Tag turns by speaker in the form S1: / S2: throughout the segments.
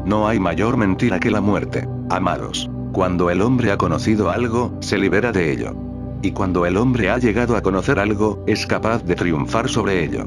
S1: No hay mayor mentira que la muerte. Amados. Cuando el hombre ha conocido algo, se libera de ello. Y cuando el hombre ha llegado a conocer algo, es capaz de triunfar sobre ello.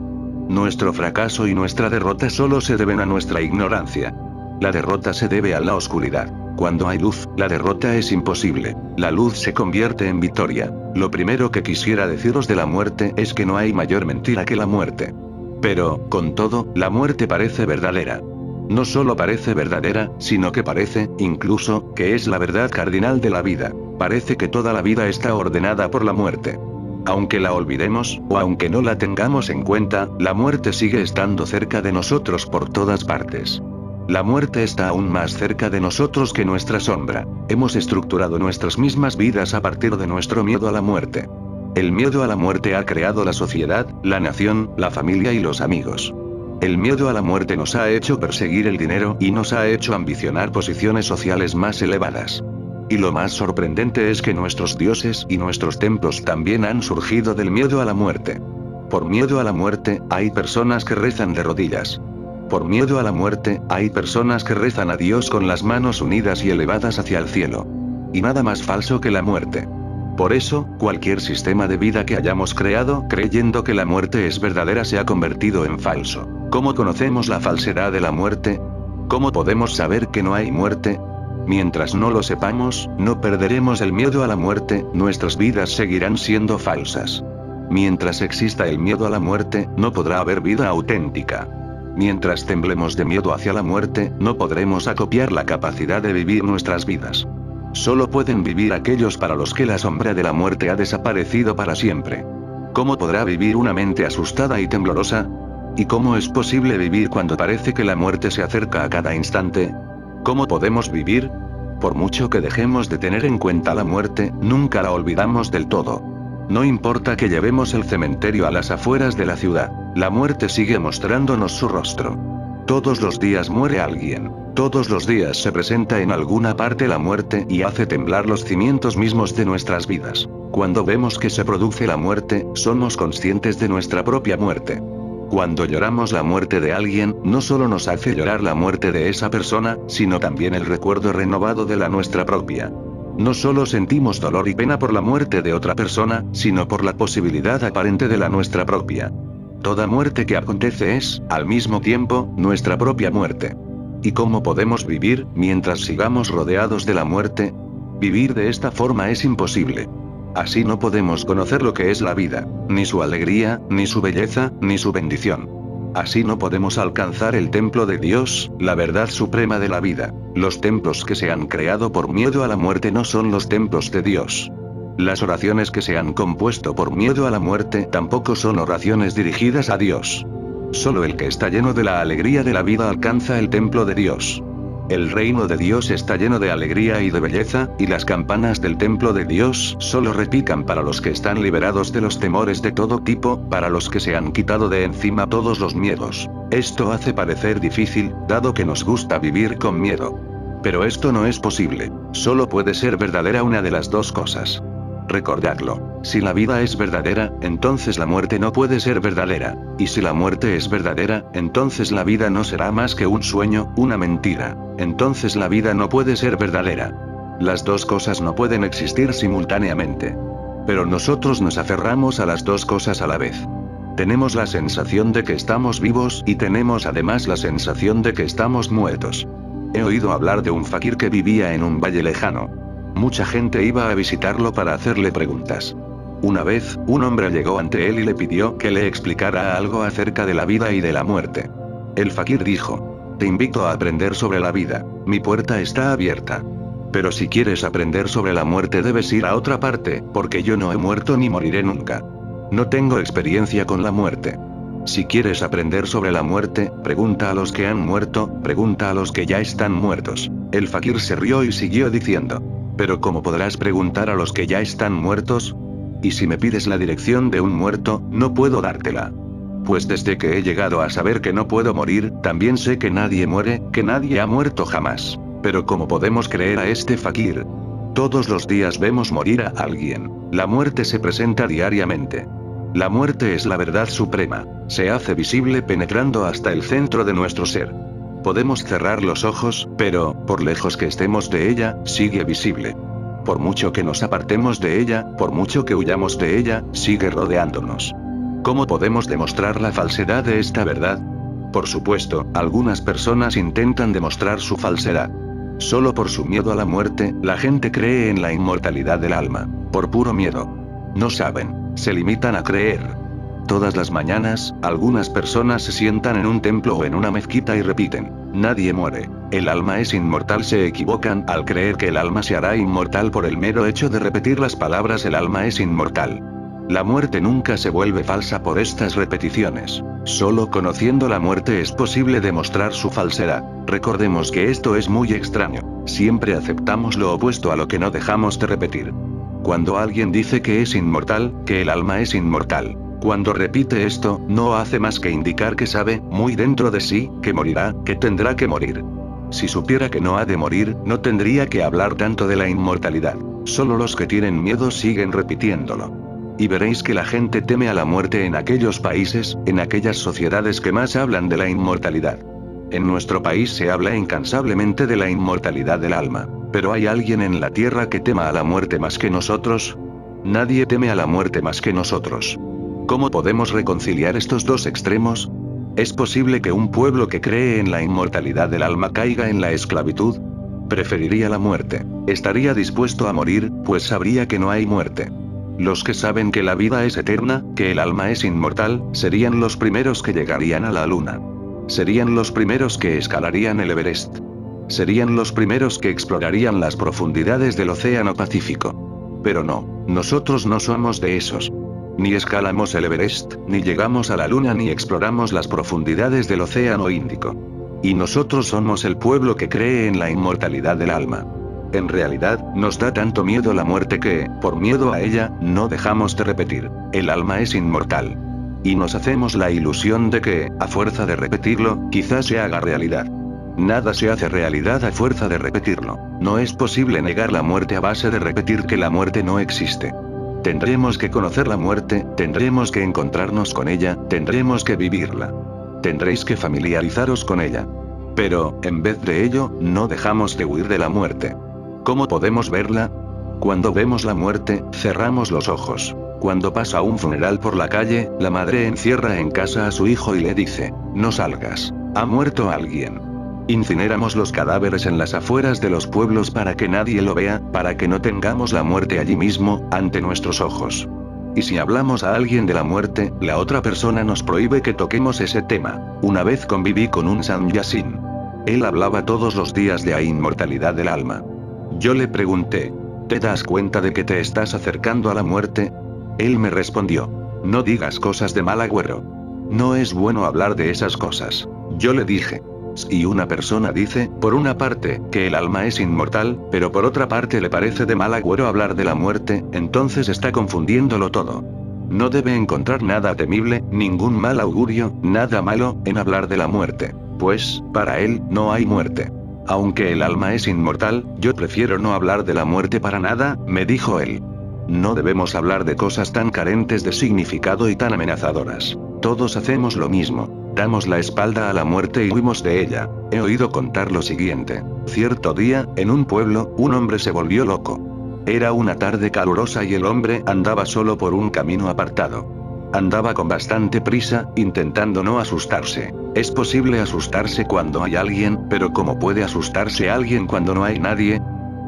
S1: Nuestro fracaso y nuestra derrota solo se deben a nuestra ignorancia. La derrota se debe a la oscuridad. Cuando hay luz, la derrota es imposible. La luz se convierte en victoria. Lo primero que quisiera deciros de la muerte es que no hay mayor mentira que la muerte. Pero, con todo, la muerte parece verdadera. No solo parece verdadera, sino que parece, incluso, que es la verdad cardinal de la vida. Parece que toda la vida está ordenada por la muerte. Aunque la olvidemos, o aunque no la tengamos en cuenta, la muerte sigue estando cerca de nosotros por todas partes. La muerte está aún más cerca de nosotros que nuestra sombra. Hemos estructurado nuestras mismas vidas a partir de nuestro miedo a la muerte. El miedo a la muerte ha creado la sociedad, la nación, la familia y los amigos. El miedo a la muerte nos ha hecho perseguir el dinero y nos ha hecho ambicionar posiciones sociales más elevadas. Y lo más sorprendente es que nuestros dioses y nuestros templos también han surgido del miedo a la muerte. Por miedo a la muerte, hay personas que rezan de rodillas. Por miedo a la muerte, hay personas que rezan a Dios con las manos unidas y elevadas hacia el cielo. Y nada más falso que la muerte. Por eso, cualquier sistema de vida que hayamos creado creyendo que la muerte es verdadera se ha convertido en falso. ¿Cómo conocemos la falsedad de la muerte? ¿Cómo podemos saber que no hay muerte? Mientras no lo sepamos, no perderemos el miedo a la muerte, nuestras vidas seguirán siendo falsas. Mientras exista el miedo a la muerte, no podrá haber vida auténtica. Mientras temblemos de miedo hacia la muerte, no podremos acopiar la capacidad de vivir nuestras vidas. Solo pueden vivir aquellos para los que la sombra de la muerte ha desaparecido para siempre. ¿Cómo podrá vivir una mente asustada y temblorosa? ¿Y cómo es posible vivir cuando parece que la muerte se acerca a cada instante? ¿Cómo podemos vivir? Por mucho que dejemos de tener en cuenta la muerte, nunca la olvidamos del todo. No importa que llevemos el cementerio a las afueras de la ciudad, la muerte sigue mostrándonos su rostro. Todos los días muere alguien. Todos los días se presenta en alguna parte la muerte y hace temblar los cimientos mismos de nuestras vidas. Cuando vemos que se produce la muerte, somos conscientes de nuestra propia muerte. Cuando lloramos la muerte de alguien, no solo nos hace llorar la muerte de esa persona, sino también el recuerdo renovado de la nuestra propia. No solo sentimos dolor y pena por la muerte de otra persona, sino por la posibilidad aparente de la nuestra propia. Toda muerte que acontece es, al mismo tiempo, nuestra propia muerte. ¿Y cómo podemos vivir, mientras sigamos rodeados de la muerte? Vivir de esta forma es imposible. Así no podemos conocer lo que es la vida, ni su alegría, ni su belleza, ni su bendición. Así no podemos alcanzar el templo de Dios, la verdad suprema de la vida. Los templos que se han creado por miedo a la muerte no son los templos de Dios. Las oraciones que se han compuesto por miedo a la muerte tampoco son oraciones dirigidas a Dios. Solo el que está lleno de la alegría de la vida alcanza el templo de Dios. El reino de Dios está lleno de alegría y de belleza, y las campanas del templo de Dios solo repican para los que están liberados de los temores de todo tipo, para los que se han quitado de encima todos los miedos. Esto hace parecer difícil, dado que nos gusta vivir con miedo. Pero esto no es posible. Solo puede ser verdadera una de las dos cosas. Recordadlo. Si la vida es verdadera, entonces la muerte no puede ser verdadera. Y si la muerte es verdadera, entonces la vida no será más que un sueño, una mentira. Entonces la vida no puede ser verdadera. Las dos cosas no pueden existir simultáneamente. Pero nosotros nos aferramos a las dos cosas a la vez. Tenemos la sensación de que estamos vivos y tenemos además la sensación de que estamos muertos. He oído hablar de un fakir que vivía en un valle lejano. Mucha gente iba a visitarlo para hacerle preguntas. Una vez, un hombre llegó ante él y le pidió que le explicara algo acerca de la vida y de la muerte. El fakir dijo: te invito a aprender sobre la vida, mi puerta está abierta. Pero si quieres aprender sobre la muerte debes ir a otra parte, porque yo no he muerto ni moriré nunca. No tengo experiencia con la muerte. Si quieres aprender sobre la muerte, pregunta a los que han muerto, pregunta a los que ya están muertos. El fakir se rió y siguió diciendo: ¿pero cómo podrás preguntar a los que ya están muertos? Y si me pides la dirección de un muerto, no puedo dártela. Pues desde que he llegado a saber que no puedo morir, también sé que nadie muere, que nadie ha muerto jamás. Pero ¿cómo podemos creer a este fakir? Todos los días vemos morir a alguien. La muerte se presenta diariamente. La muerte es la verdad suprema. Se hace visible penetrando hasta el centro de nuestro ser. Podemos cerrar los ojos, pero, por lejos que estemos de ella, sigue visible. Por mucho que nos apartemos de ella, por mucho que huyamos de ella, sigue rodeándonos. ¿Cómo podemos demostrar la falsedad de esta verdad? Por supuesto, algunas personas intentan demostrar su falsedad. Solo por su miedo a la muerte, la gente cree en la inmortalidad del alma. Por puro miedo. No saben, se limitan a creer. Todas las mañanas, algunas personas se sientan en un templo o en una mezquita y repiten: nadie muere. El alma es inmortal. Se equivocan al creer que el alma se hará inmortal por el mero hecho de repetir las palabras el alma es inmortal. La muerte nunca se vuelve falsa por estas repeticiones. Solo conociendo la muerte es posible demostrar su falsedad. Recordemos que esto es muy extraño. Siempre aceptamos lo opuesto a lo que no dejamos de repetir. Cuando alguien dice que es inmortal, que el alma es inmortal, cuando repite esto, no hace más que indicar que sabe, muy dentro de sí, que morirá, que tendrá que morir. Si supiera que no ha de morir, no tendría que hablar tanto de la inmortalidad. Solo los que tienen miedo siguen repitiéndolo. Y veréis que la gente teme a la muerte en aquellos países, en aquellas sociedades que más hablan de la inmortalidad. En nuestro país se habla incansablemente de la inmortalidad del alma. ¿Pero hay alguien en la tierra que tema a la muerte más que nosotros? Nadie teme a la muerte más que nosotros. ¿Cómo podemos reconciliar estos dos extremos? ¿Es posible que un pueblo que cree en la inmortalidad del alma caiga en la esclavitud? Preferiría la muerte. Estaría dispuesto a morir, pues sabría que no hay muerte. Los que saben que la vida es eterna, que el alma es inmortal, serían los primeros que llegarían a la luna. Serían los primeros que escalarían el Everest. Serían los primeros que explorarían las profundidades del Océano Pacífico. Pero no, nosotros no somos de esos. Ni escalamos el Everest, ni llegamos a la luna, ni exploramos las profundidades del Océano Índico. Y nosotros somos el pueblo que cree en la inmortalidad del alma. En realidad, nos da tanto miedo la muerte que, por miedo a ella, no dejamos de repetir: el alma es inmortal. Y nos hacemos la ilusión de que, a fuerza de repetirlo, quizás se haga realidad. Nada se hace realidad a fuerza de repetirlo. No es posible negar la muerte a base de repetir que la muerte no existe. Tendremos que conocer la muerte, tendremos que encontrarnos con ella, tendremos que vivirla. Tendréis que familiarizaros con ella. Pero, en vez de ello, no dejamos de huir de la muerte. ¿Cómo podemos verla? Cuando vemos la muerte, cerramos los ojos. Cuando pasa un funeral por la calle, la madre encierra en casa a su hijo y le dice: no salgas, ha muerto alguien. Incineramos los cadáveres en las afueras de los pueblos para que nadie lo vea, para que no tengamos la muerte allí mismo, ante nuestros ojos. Y si hablamos a alguien de la muerte, la otra persona nos prohíbe que toquemos ese tema. Una vez conviví con un sannyasin. Él hablaba todos los días de la inmortalidad del alma. Yo le pregunté: ¿te das cuenta de que te estás acercando a la muerte? Él me respondió: no digas cosas de mal agüero. No es bueno hablar de esas cosas. Yo le dije: si una persona dice, por una parte, que el alma es inmortal, pero por otra parte le parece de mal agüero hablar de la muerte, entonces está confundiéndolo todo. No debe encontrar nada temible, ningún mal augurio, nada malo, en hablar de la muerte. Pues, para él, no hay muerte. Aunque el alma es inmortal, yo prefiero no hablar de la muerte para nada, me dijo él. No debemos hablar de cosas tan carentes de significado y tan amenazadoras. Todos hacemos lo mismo. Damos la espalda a la muerte y huimos de ella. He oído contar lo siguiente. Cierto día, en un pueblo, un hombre se volvió loco. Era una tarde calurosa y el hombre andaba solo por un camino apartado. Andaba con bastante prisa, intentando no asustarse. Es posible asustarse cuando hay alguien, pero ¿cómo puede asustarse alguien cuando no hay nadie?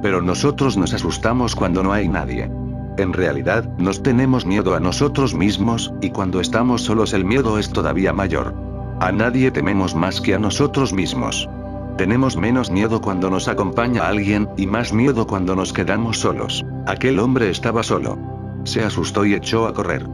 S1: Pero nosotros nos asustamos cuando no hay nadie. En realidad, nos tenemos miedo a nosotros mismos, y cuando estamos solos el miedo es todavía mayor. A nadie tememos más que a nosotros mismos. Tenemos menos miedo cuando nos acompaña alguien, y más miedo cuando nos quedamos solos. Aquel hombre estaba solo. Se asustó y echó a correr.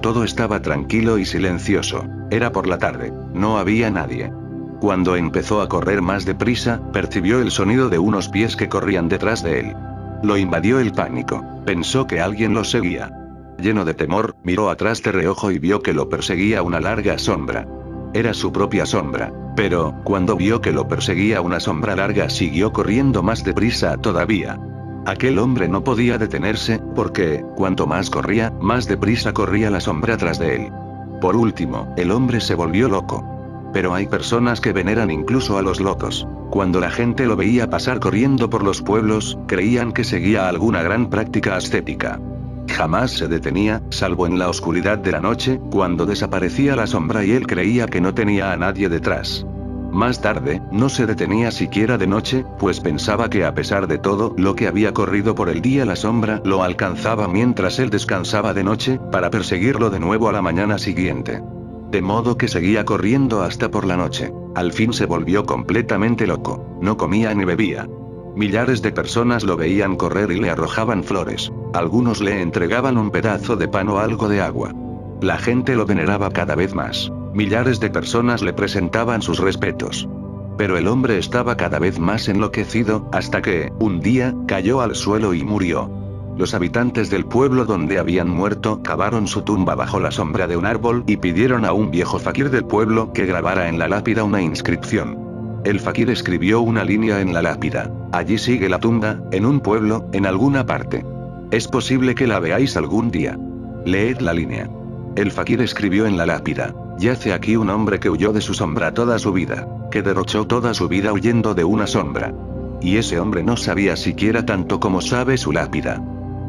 S1: Todo estaba tranquilo y silencioso. Era por la tarde. No había nadie. Cuando empezó a correr más deprisa, percibió el sonido de unos pies que corrían detrás de él. Lo invadió el pánico. Pensó que alguien lo seguía. Lleno de temor, miró atrás de reojo y vio que lo perseguía una larga sombra. Era su propia sombra. Pero, cuando vio que lo perseguía una sombra larga, siguió corriendo más deprisa todavía. Aquel hombre no podía detenerse, porque, cuanto más corría, más deprisa corría la sombra tras de él. Por último, el hombre se volvió loco. Pero hay personas que veneran incluso a los locos. Cuando la gente lo veía pasar corriendo por los pueblos, creían que seguía alguna gran práctica ascética. Jamás se detenía, salvo en la oscuridad de la noche, cuando desaparecía la sombra y él creía que no tenía a nadie detrás. Más tarde, no se detenía siquiera de noche, pues pensaba que a pesar de todo lo que había corrido por el día la sombra lo alcanzaba mientras él descansaba de noche, para perseguirlo de nuevo a la mañana siguiente. De modo que seguía corriendo hasta por la noche. Al fin se volvió completamente loco. No comía ni bebía. Millares de personas lo veían correr y le arrojaban flores. Algunos le entregaban un pedazo de pan o algo de agua. La gente lo veneraba cada vez más. Millares de personas le presentaban sus respetos. Pero el hombre estaba cada vez más enloquecido, hasta que, un día, cayó al suelo y murió. Los habitantes del pueblo donde habían muerto cavaron su tumba bajo la sombra de un árbol y pidieron a un viejo fakir del pueblo que grabara en la lápida una inscripción. El fakir escribió una línea en la lápida: allí sigue la tumba, en un pueblo, en alguna parte. Es posible que la veáis algún día. Leed la línea. El fakir escribió en la lápida: yace aquí un hombre que huyó de su sombra toda su vida, que derrochó toda su vida huyendo de una sombra. Y ese hombre no sabía siquiera tanto como sabe su lápida.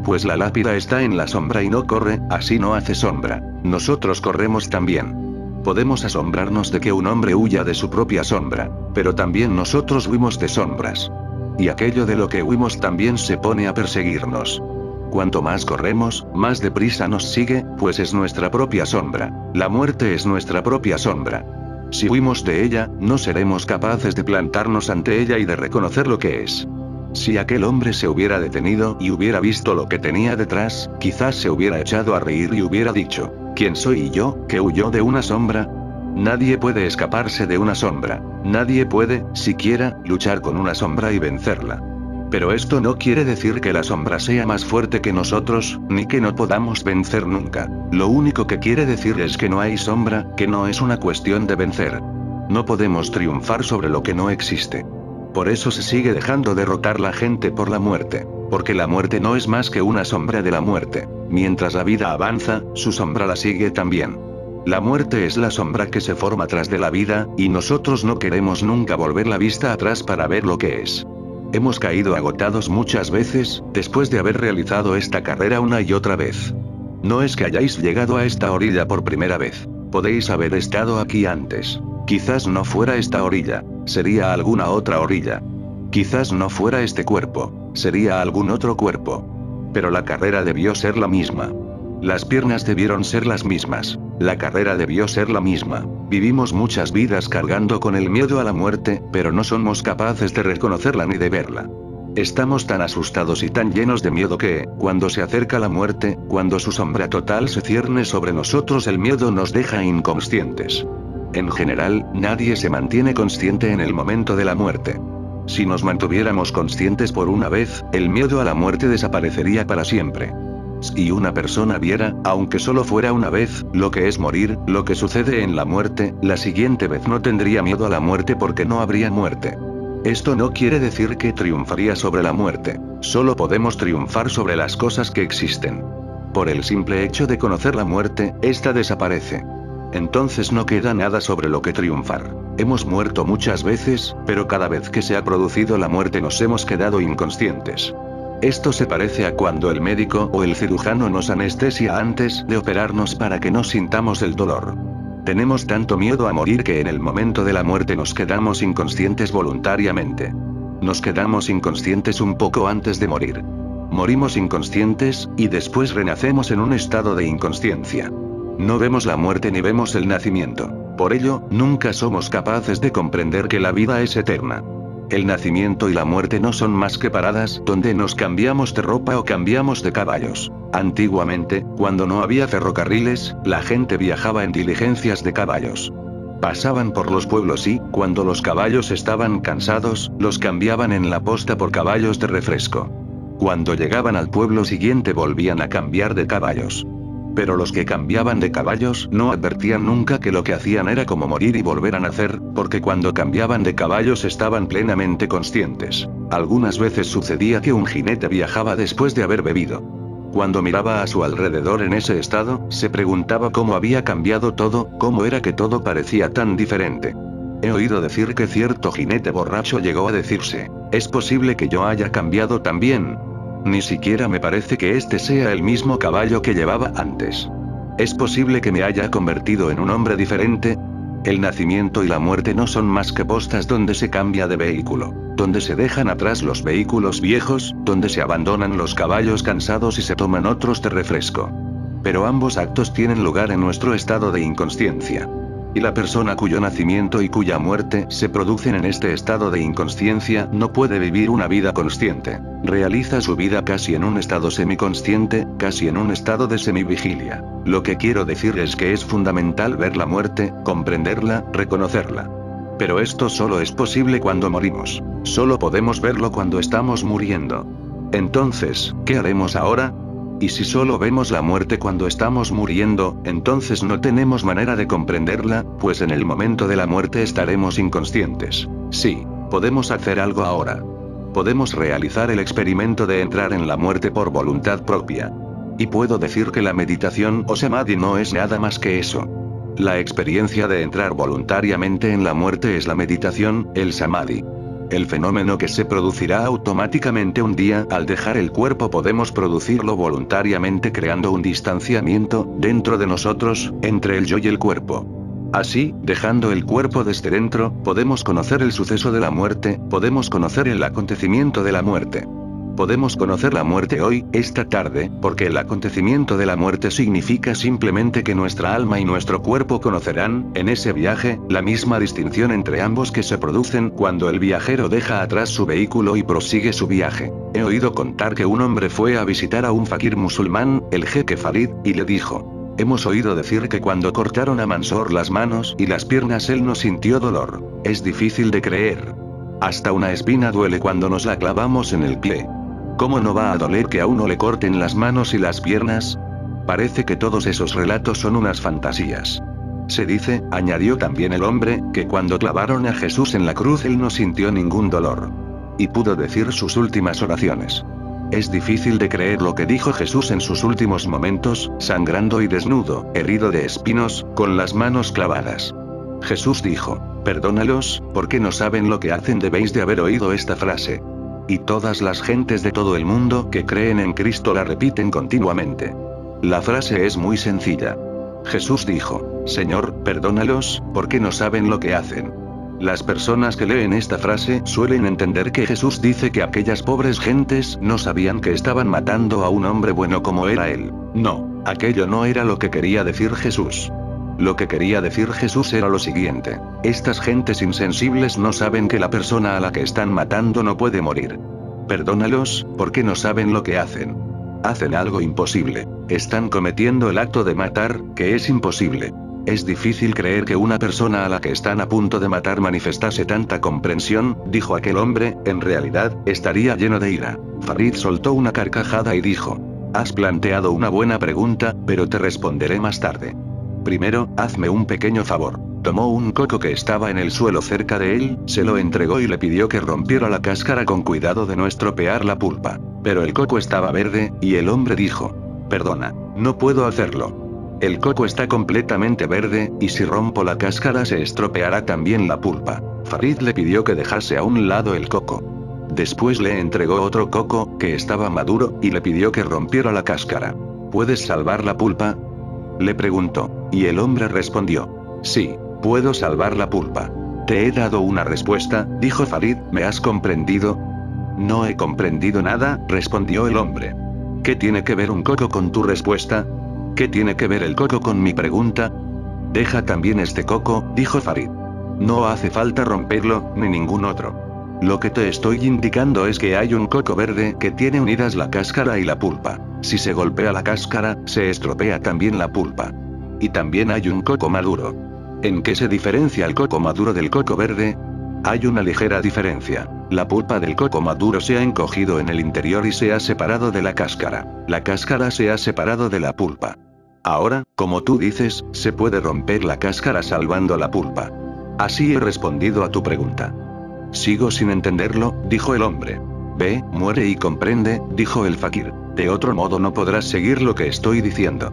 S1: Pues la lápida está en la sombra y no corre, así no hace sombra. Nosotros corremos también. Podemos asombrarnos de que un hombre huya de su propia sombra, pero también nosotros huimos de sombras. Y aquello de lo que huimos también se pone a perseguirnos. Cuanto más corremos, más deprisa nos sigue, pues es nuestra propia sombra. La muerte es nuestra propia sombra. Si huimos de ella, no seremos capaces de plantarnos ante ella y de reconocer lo que es. Si aquel hombre se hubiera detenido y hubiera visto lo que tenía detrás, quizás se hubiera echado a reír y hubiera dicho: ¿quién soy yo, que huyó de una sombra? Nadie puede escaparse de una sombra. Nadie puede, siquiera, luchar con una sombra y vencerla. Pero esto no quiere decir que la sombra sea más fuerte que nosotros, ni que no podamos vencer nunca. Lo único que quiere decir es que no hay sombra, que no es una cuestión de vencer. No podemos triunfar sobre lo que no existe. Por eso se sigue dejando derrotar la gente por la muerte. Porque la muerte no es más que una sombra de la muerte. Mientras la vida avanza, su sombra la sigue también. La muerte es la sombra que se forma tras de la vida, y nosotros no queremos nunca volver la vista atrás para ver lo que es. Hemos caído agotados muchas veces, después de haber realizado esta carrera una y otra vez. No es que hayáis llegado a esta orilla por primera vez. Podéis haber estado aquí antes. Quizás no fuera esta orilla, sería alguna otra orilla. Quizás no fuera este cuerpo, sería algún otro cuerpo. Pero la carrera debió ser la misma. Las piernas debieron ser las mismas. La carrera debió ser la misma. Vivimos muchas vidas cargando con el miedo a la muerte, pero no somos capaces de reconocerla ni de verla. Estamos tan asustados y tan llenos de miedo que, cuando se acerca la muerte, cuando su sombra total se cierne sobre nosotros, el miedo nos deja inconscientes. En general, nadie se mantiene consciente en el momento de la muerte. Si nos mantuviéramos conscientes por una vez, el miedo a la muerte desaparecería para siempre. Si una persona viera, aunque solo fuera una vez, lo que es morir, lo que sucede en la muerte, la siguiente vez no tendría miedo a la muerte porque no habría muerte. Esto no quiere decir que triunfaría sobre la muerte. Solo podemos triunfar sobre las cosas que existen. Por el simple hecho de conocer la muerte, esta desaparece. Entonces no queda nada sobre lo que triunfar. Hemos muerto muchas veces, pero cada vez que se ha producido la muerte nos hemos quedado inconscientes. Esto se parece a cuando el médico o el cirujano nos anestesia antes de operarnos para que no sintamos el dolor. Tenemos tanto miedo a morir que en el momento de la muerte nos quedamos inconscientes voluntariamente. Nos quedamos inconscientes un poco antes de morir. Morimos inconscientes, y después renacemos en un estado de inconsciencia. No vemos la muerte ni vemos el nacimiento. Por ello, nunca somos capaces de comprender que la vida es eterna. El nacimiento y la muerte no son más que paradas donde nos cambiamos de ropa o cambiamos de caballos. Antiguamente, cuando no había ferrocarriles, la gente viajaba en diligencias de caballos. Pasaban por los pueblos y, cuando los caballos estaban cansados, los cambiaban en la posta por caballos de refresco. Cuando llegaban al pueblo siguiente volvían a cambiar de caballos. Pero los que cambiaban de caballos no advertían nunca que lo que hacían era como morir y volver a nacer, porque cuando cambiaban de caballos estaban plenamente conscientes. Algunas veces sucedía que un jinete viajaba después de haber bebido. Cuando miraba a su alrededor en ese estado, se preguntaba cómo había cambiado todo, cómo era que todo parecía tan diferente. He oído decir que cierto jinete borracho llegó a decirse, ¿es posible que yo haya cambiado también? Ni siquiera me parece que este sea el mismo caballo que llevaba antes. ¿Es posible que me haya convertido en un hombre diferente? El nacimiento y la muerte no son más que postas donde se cambia de vehículo, donde se dejan atrás los vehículos viejos, donde se abandonan los caballos cansados y se toman otros de refresco. Pero ambos actos tienen lugar en nuestro estado de inconsciencia. Y la persona cuyo nacimiento y cuya muerte se producen en este estado de inconsciencia no puede vivir una vida consciente. Realiza su vida casi en un estado semiconsciente, casi en un estado de semivigilia. Lo que quiero decir es que es fundamental ver la muerte, comprenderla, reconocerla. Pero esto solo es posible cuando morimos. Solo podemos verlo cuando estamos muriendo. Entonces, ¿qué haremos ahora? Y si solo vemos la muerte cuando estamos muriendo, entonces no tenemos manera de comprenderla, pues en el momento de la muerte estaremos inconscientes. Sí, podemos hacer algo ahora. Podemos realizar el experimento de entrar en la muerte por voluntad propia. Y puedo decir que la meditación o samadhi no es nada más que eso. La experiencia de entrar voluntariamente en la muerte es la meditación, el samadhi. El fenómeno que se producirá automáticamente un día al dejar el cuerpo podemos producirlo voluntariamente creando un distanciamiento, dentro de nosotros, entre el yo y el cuerpo. Así, dejando el cuerpo desde dentro, podemos conocer el suceso de la muerte, podemos conocer el acontecimiento de la muerte. Podemos conocer la muerte hoy, esta tarde, porque el acontecimiento de la muerte significa simplemente que nuestra alma y nuestro cuerpo conocerán, en ese viaje, la misma distinción entre ambos que se producen cuando el viajero deja atrás su vehículo y prosigue su viaje. He oído contar que un hombre fue a visitar a un fakir musulmán, el jeque Farid, y le dijo: hemos oído decir que cuando cortaron a Mansor las manos y las piernas él no sintió dolor. Es difícil de creer. Hasta una espina duele cuando nos la clavamos en el pie. ¿Cómo no va a doler que a uno le corten las manos y las piernas? Parece que todos esos relatos son unas fantasías. Se dice, añadió también el hombre, que cuando clavaron a Jesús en la cruz él no sintió ningún dolor. Y pudo decir sus últimas oraciones. Es difícil de creer lo que dijo Jesús en sus últimos momentos, sangrando y desnudo, herido de espinos, con las manos clavadas. Jesús dijo: perdónalos, porque no saben lo que hacen. Debéis de haber oído esta frase. Y todas las gentes de todo el mundo que creen en Cristo la repiten continuamente. La frase es muy sencilla. Jesús dijo: Señor, perdónalos, porque no saben lo que hacen. Las personas que leen esta frase suelen entender que Jesús dice que aquellas pobres gentes no sabían que estaban matando a un hombre bueno como era él. No, aquello no era lo que quería decir Jesús. Lo que quería decir Jesús era lo siguiente: estas gentes insensibles no saben que la persona a la que están matando no puede morir. Perdónalos, porque no saben lo que hacen. Hacen algo imposible. Están cometiendo el acto de matar, que es imposible. Es difícil creer que una persona a la que están a punto de matar manifestase tanta comprensión, dijo aquel hombre. En realidad, estaría lleno de ira. Farid soltó una carcajada y dijo: has planteado una buena pregunta, pero te responderé más tarde. Primero, hazme un pequeño favor. Tomó un coco que estaba en el suelo cerca de él, se lo entregó y le pidió que rompiera la cáscara con cuidado de no estropear la pulpa. Pero el coco estaba verde, y el hombre dijo: perdona, no puedo hacerlo. El coco está completamente verde, y si rompo la cáscara se estropeará también la pulpa. Farid le pidió que dejase a un lado el coco. Después le entregó otro coco, que estaba maduro, y le pidió que rompiera la cáscara. ¿Puedes salvar la pulpa?, le preguntó. Y el hombre respondió: sí, puedo salvar la pulpa. Te he dado una respuesta, dijo Farid. ¿Me has comprendido? No he comprendido nada, respondió el hombre. ¿Qué tiene que ver un coco con tu respuesta? ¿Qué tiene que ver el coco con mi pregunta? Deja también este coco, dijo Farid. No hace falta romperlo, ni ningún otro. Lo que te estoy indicando es que hay un coco verde que tiene unidas la cáscara y la pulpa. Si se golpea la cáscara, se estropea también la pulpa. Y también hay un coco maduro. ¿En qué se diferencia el coco maduro del coco verde? Hay una ligera diferencia. La pulpa del coco maduro se ha encogido en el interior y se ha separado de la cáscara. La cáscara se ha separado de la pulpa. Ahora, como tú dices, se puede romper la cáscara salvando la pulpa. Así he respondido a tu pregunta. Sigo sin entenderlo, dijo el hombre. Ve, muere y comprende, dijo el fakir. De otro modo no podrás seguir lo que estoy diciendo.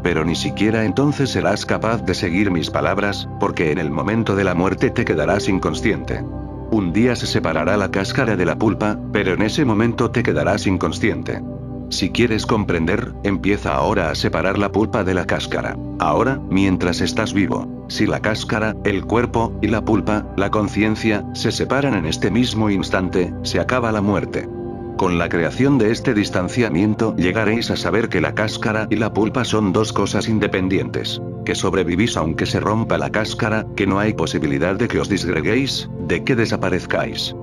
S1: Pero ni siquiera entonces serás capaz de seguir mis palabras, porque en el momento de la muerte te quedarás inconsciente. Un día se separará la cáscara de la pulpa, pero en ese momento te quedarás inconsciente. Si quieres comprender, empieza ahora a separar la pulpa de la cáscara. Ahora, mientras estás vivo, si la cáscara, el cuerpo, y la pulpa, la conciencia, se separan en este mismo instante, se acaba la muerte. Con la creación de este distanciamiento llegaréis a saber que la cáscara y la pulpa son dos cosas independientes. Que sobrevivís aunque se rompa la cáscara, que no hay posibilidad de que os disgreguéis, de que desaparezcáis.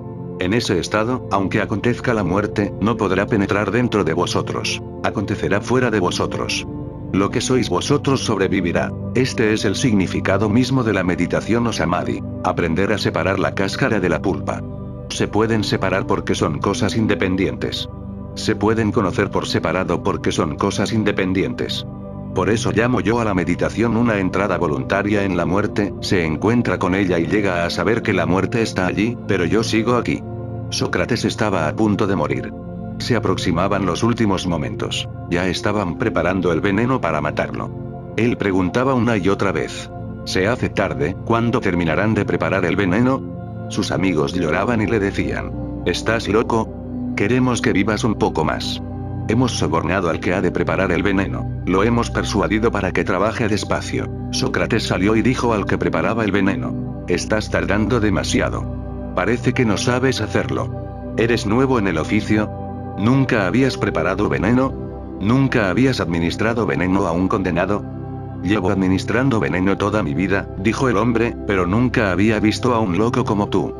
S1: En ese estado, aunque acontezca la muerte, no podrá penetrar dentro de vosotros. Acontecerá fuera de vosotros. Lo que sois vosotros sobrevivirá. Este es el significado mismo de la meditación o samadhi. Aprender a separar la cáscara de la pulpa. Se pueden separar porque son cosas independientes. Se pueden conocer por separado porque son cosas independientes. Por eso llamo yo a la meditación una entrada voluntaria en la muerte, se encuentra con ella y llega a saber que la muerte está allí, pero yo sigo aquí. Sócrates estaba a punto de morir. Se aproximaban los últimos momentos. Ya estaban preparando el veneno para matarlo. Él preguntaba una y otra vez. ¿Se hace tarde? ¿Cuándo terminarán de preparar el veneno? Sus amigos lloraban y le decían. ¿Estás loco? Queremos que vivas un poco más. Hemos sobornado al que ha de preparar el veneno. Lo hemos persuadido para que trabaje despacio. Sócrates salió y dijo al que preparaba el veneno. Estás tardando demasiado. Parece que no sabes hacerlo. ¿Eres nuevo en el oficio? ¿Nunca habías preparado veneno? ¿Nunca habías administrado veneno a un condenado? Llevo administrando veneno toda mi vida, dijo el hombre, pero nunca había visto a un loco como tú.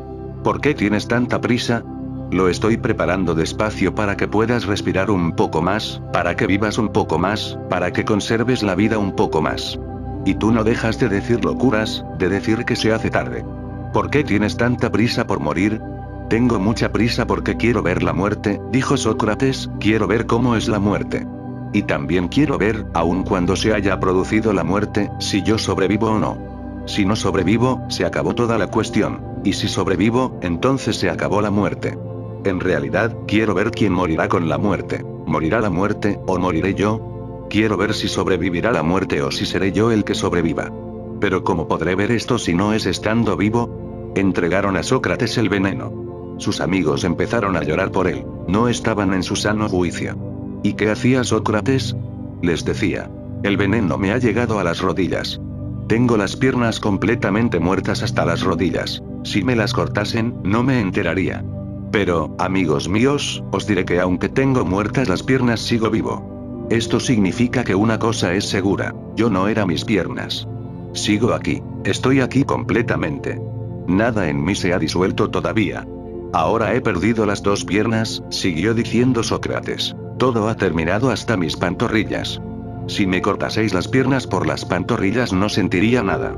S1: ¿Por qué tienes tanta prisa? Lo estoy preparando despacio para que puedas respirar un poco más, para que vivas un poco más, para que conserves la vida un poco más. Y tú no dejas de decir locuras, de decir que se hace tarde. ¿Por qué tienes tanta prisa por morir? Tengo mucha prisa porque quiero ver la muerte, dijo Sócrates, quiero ver cómo es la muerte. Y también quiero ver, aun cuando se haya producido la muerte, si yo sobrevivo o no. Si no sobrevivo, se acabó toda la cuestión. Y si sobrevivo, entonces se acabó la muerte. En realidad, quiero ver quién morirá con la muerte. ¿Morirá la muerte, o moriré yo? Quiero ver si sobrevivirá la muerte o si seré yo el que sobreviva. Pero ¿cómo podré ver esto si no es estando vivo? Entregaron a Sócrates el veneno. Sus amigos empezaron a llorar por él. No estaban en su sano juicio. ¿Y qué hacía Sócrates? Les decía. El veneno me ha llegado a las rodillas. Tengo las piernas completamente muertas hasta las rodillas. Si me las cortasen, no me enteraría. Pero, amigos míos, os diré que aunque tengo muertas las piernas sigo vivo. Esto significa que una cosa es segura. Yo no era mis piernas. Sigo aquí. Estoy aquí completamente. Nada en mí se ha disuelto todavía. Ahora he perdido las dos piernas, siguió diciendo Sócrates. Todo ha terminado hasta mis pantorrillas. Si me cortaseis las piernas por las pantorrillas no sentiría nada.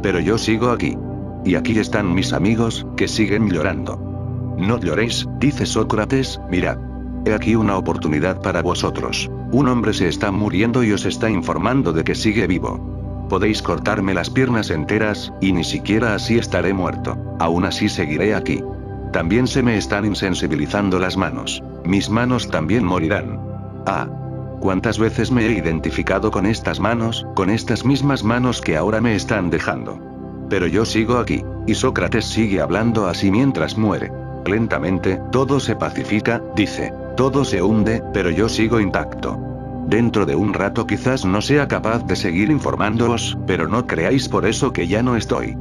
S1: Pero yo sigo aquí. Y aquí están mis amigos, que siguen llorando. No lloréis, dice Sócrates, mirad. He aquí una oportunidad para vosotros. Un hombre se está muriendo y os está informando de que sigue vivo. Podéis cortarme las piernas enteras, y ni siquiera así estaré muerto. Aún así seguiré aquí. También se me están insensibilizando las manos. Mis manos también morirán. Ah. ¿Cuántas veces me he identificado con estas manos, con estas mismas manos que ahora me están dejando? Pero yo sigo aquí. Y Sócrates sigue hablando así mientras muere. Lentamente, todo se pacifica, dice. Todo se hunde, pero yo sigo intacto. Dentro de un rato quizás no sea capaz de seguir informándoos, pero no creáis por eso que ya no estoy.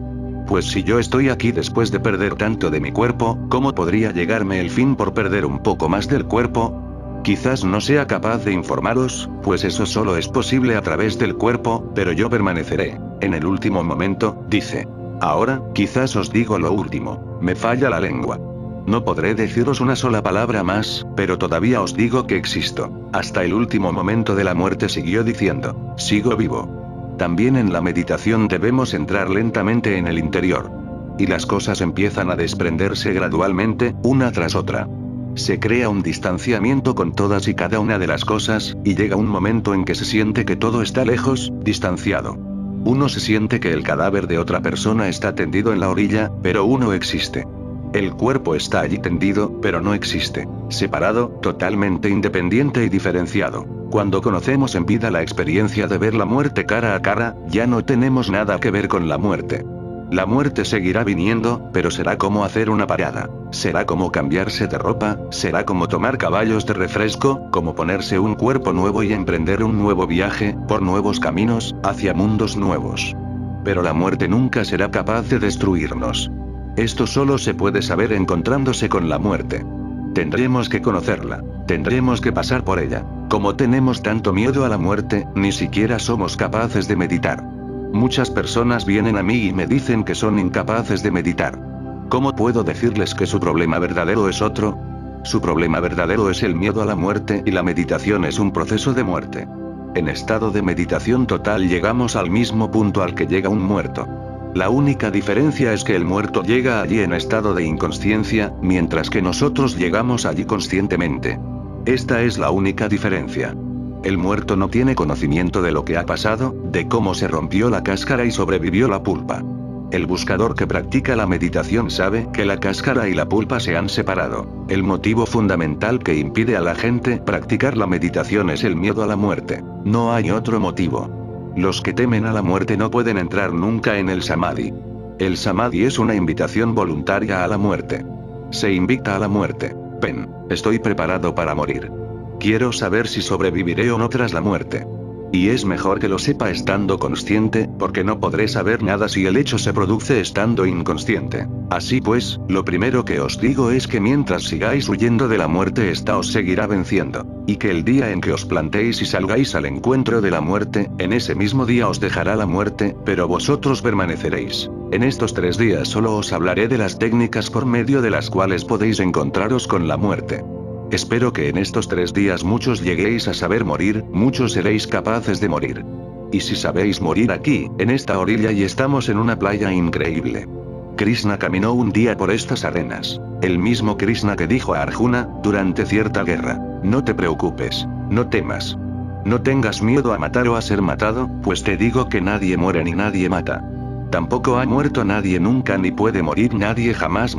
S1: Pues si yo estoy aquí después de perder tanto de mi cuerpo, ¿cómo podría llegarme el fin por perder un poco más del cuerpo? Quizás no sea capaz de informaros, pues eso solo es posible a través del cuerpo, pero yo permaneceré. En el último momento, dice. Ahora, quizás os digo lo último. Me falla la lengua. No podré deciros una sola palabra más, pero todavía os digo que existo. Hasta el último momento de la muerte siguió diciendo. Sigo vivo. También en la meditación debemos entrar lentamente en el interior. Y las cosas empiezan a desprenderse gradualmente, una tras otra. Se crea un distanciamiento con todas y cada una de las cosas, y llega un momento en que se siente que todo está lejos, distanciado. Uno se siente que el cadáver de otra persona está tendido en la orilla, pero uno existe. El cuerpo está allí tendido, pero no existe. Separado, totalmente independiente y diferenciado. Cuando conocemos en vida la experiencia de ver la muerte cara a cara, ya no tenemos nada que ver con la muerte. La muerte seguirá viniendo, pero será como hacer una parada. Será como cambiarse de ropa, será como tomar caballos de refresco, como ponerse un cuerpo nuevo y emprender un nuevo viaje, por nuevos caminos, hacia mundos nuevos. Pero la muerte nunca será capaz de destruirnos. Esto solo se puede saber encontrándose con la muerte. Tendremos que conocerla. Tendremos que pasar por ella. Como tenemos tanto miedo a la muerte, ni siquiera somos capaces de meditar. Muchas personas vienen a mí y me dicen que son incapaces de meditar. ¿Cómo puedo decirles que su problema verdadero es otro? Su problema verdadero es el miedo a la muerte y la meditación es un proceso de muerte. En estado de meditación total llegamos al mismo punto al que llega un muerto. La única diferencia es que el muerto llega allí en estado de inconsciencia, mientras que nosotros llegamos allí conscientemente. Esta es la única diferencia. El muerto no tiene conocimiento de lo que ha pasado, de cómo se rompió la cáscara y sobrevivió la pulpa. El buscador que practica la meditación sabe que la cáscara y la pulpa se han separado. El motivo fundamental que impide a la gente practicar la meditación es el miedo a la muerte. No hay otro motivo. Los que temen a la muerte no pueden entrar nunca en el samadhi. El samadhi es una invitación voluntaria a la muerte. Se invita a la muerte. Ven, estoy preparado para morir. Quiero saber si sobreviviré o no tras la muerte. Y es mejor que lo sepa estando consciente, porque no podré saber nada si el hecho se produce estando inconsciente. Así pues, lo primero que os digo es que mientras sigáis huyendo de la muerte, esta os seguirá venciendo. Y que el día en que os plantéis y salgáis al encuentro de la muerte, en ese mismo día os dejará la muerte, pero vosotros permaneceréis. En estos 3 días solo os hablaré de las técnicas por medio de las cuales podéis encontraros con la muerte. Espero que en estos 3 días muchos lleguéis a saber morir, muchos seréis capaces de morir. Y si sabéis morir aquí, en esta orilla y estamos en una playa increíble. Krishna caminó un día por estas arenas. El mismo Krishna que dijo a Arjuna, durante cierta guerra, no te preocupes, no temas. No tengas miedo a matar o a ser matado, pues te digo que nadie muere ni nadie mata. Tampoco ha muerto nadie nunca ni puede morir nadie jamás.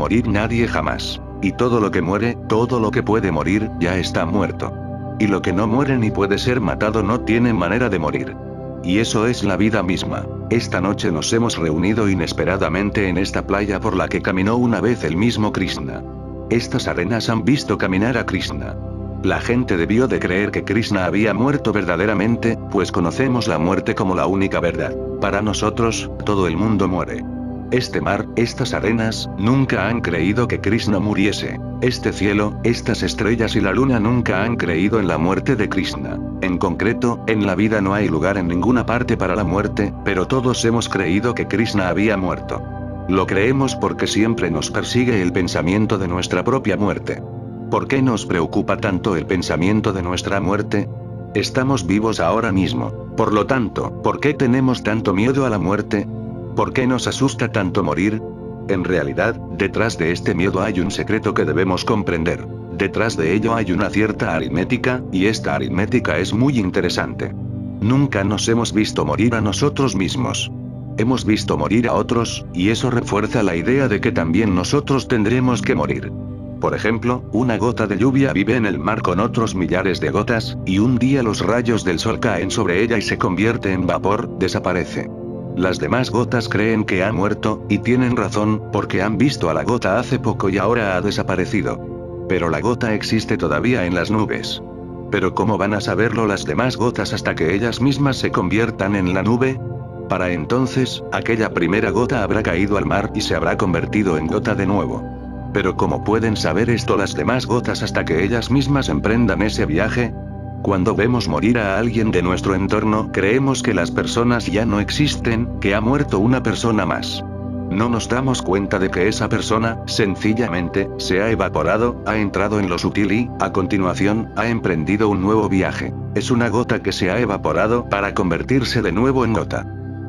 S1: Y todo lo que muere, todo lo que puede morir, ya está muerto. Y lo que no muere ni puede ser matado no tiene manera de morir. Y eso es la vida misma. Esta noche nos hemos reunido inesperadamente en esta playa por la que caminó una vez el mismo Krishna. Estas arenas han visto caminar a Krishna. La gente debió de creer que Krishna había muerto verdaderamente, pues conocemos la muerte como la única verdad. Para nosotros, todo el mundo muere. Este mar, estas arenas, nunca han creído que Krishna muriese. Este cielo, estas estrellas y la luna nunca han creído en la muerte de Krishna. En concreto, en la vida no hay lugar en ninguna parte para la muerte, pero todos hemos creído que Krishna había muerto. Lo creemos porque siempre nos persigue el pensamiento de nuestra propia muerte. ¿Por qué nos preocupa tanto el pensamiento de nuestra muerte? Estamos vivos ahora mismo. Por lo tanto, ¿por qué tenemos tanto miedo a la muerte? ¿Por qué nos asusta tanto morir? En realidad, detrás de este miedo hay un secreto que debemos comprender. Detrás de ello hay una cierta aritmética, y esta aritmética es muy interesante. Nunca nos hemos visto morir a nosotros mismos. Hemos visto morir a otros, y eso refuerza la idea de que también nosotros tendremos que morir. Por ejemplo, una gota de lluvia vive en el mar con otros millares de gotas, y un día los rayos del sol caen sobre ella y se convierte en vapor, desaparece. Las demás gotas creen que ha muerto, y tienen razón, porque han visto a la gota hace poco y ahora ha desaparecido. Pero la gota existe todavía en las nubes. Pero ¿cómo van a saberlo las demás gotas hasta que ellas mismas se conviertan en la nube? Para entonces, aquella primera gota habrá caído al mar y se habrá convertido en gota de nuevo. Pero ¿cómo pueden saber esto las demás gotas hasta que ellas mismas emprendan ese viaje? Cuando vemos morir a alguien de nuestro entorno, creemos que las personas ya no existen, que ha muerto una persona más. No nos damos cuenta de que esa persona, sencillamente, se ha evaporado, ha entrado en lo sutil y, a continuación, ha emprendido un nuevo viaje. Es una gota que se ha evaporado para convertirse de nuevo en gota.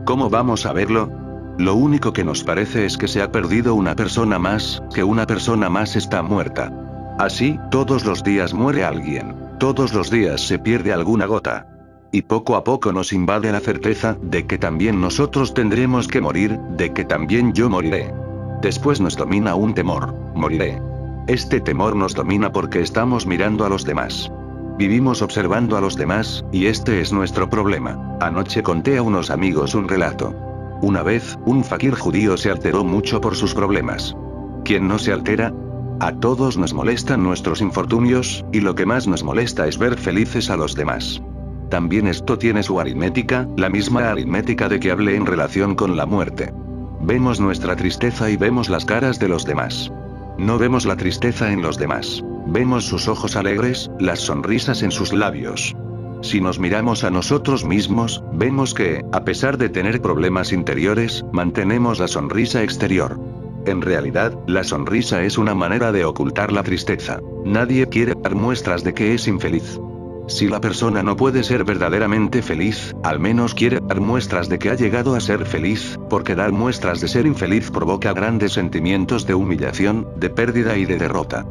S1: ¿Cómo vamos a verlo? Lo único que nos parece es que se ha perdido una persona más, que una persona más está muerta. Así, todos los días muere alguien. Todos los días se pierde alguna gota. Y poco a poco nos invade la certeza de que también nosotros tendremos que morir, de que también yo moriré. Después nos domina un temor: moriré. Este temor nos domina porque estamos mirando a los demás. Vivimos observando a los demás, y este es nuestro problema. Anoche conté a unos amigos un relato. Una vez, un fakir judío se alteró mucho por sus problemas. ¿Quién no se altera? A todos nos molestan nuestros infortunios, y lo que más nos molesta es ver felices a los demás. También esto tiene su aritmética, la misma aritmética de que hablé en relación con la muerte. Vemos nuestra tristeza y vemos las caras de los demás. No vemos la tristeza en los demás. Vemos sus ojos alegres, las sonrisas en sus labios. Si nos miramos a nosotros mismos, vemos que, a pesar de tener problemas interiores, mantenemos la sonrisa exterior. En realidad, la sonrisa es una manera de ocultar la tristeza. Nadie quiere dar muestras de que es infeliz. Si la persona no puede ser verdaderamente feliz, al menos quiere dar muestras de que ha llegado a ser feliz, porque dar muestras de ser infeliz provoca grandes sentimientos de humillación, de pérdida y de derrota.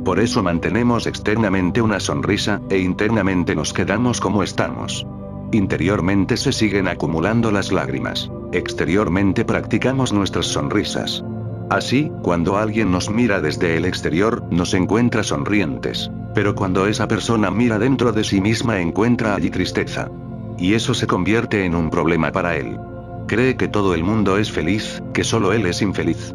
S1: Por eso mantenemos externamente una sonrisa, e internamente nos quedamos como estamos. Interiormente se siguen acumulando las lágrimas. Exteriormente practicamos nuestras sonrisas. Así, cuando alguien nos mira desde el exterior, nos encuentra sonrientes. Pero cuando esa persona mira dentro de sí misma encuentra allí tristeza. Y eso se convierte en un problema para él. Cree que todo el mundo es feliz, que solo él es infeliz.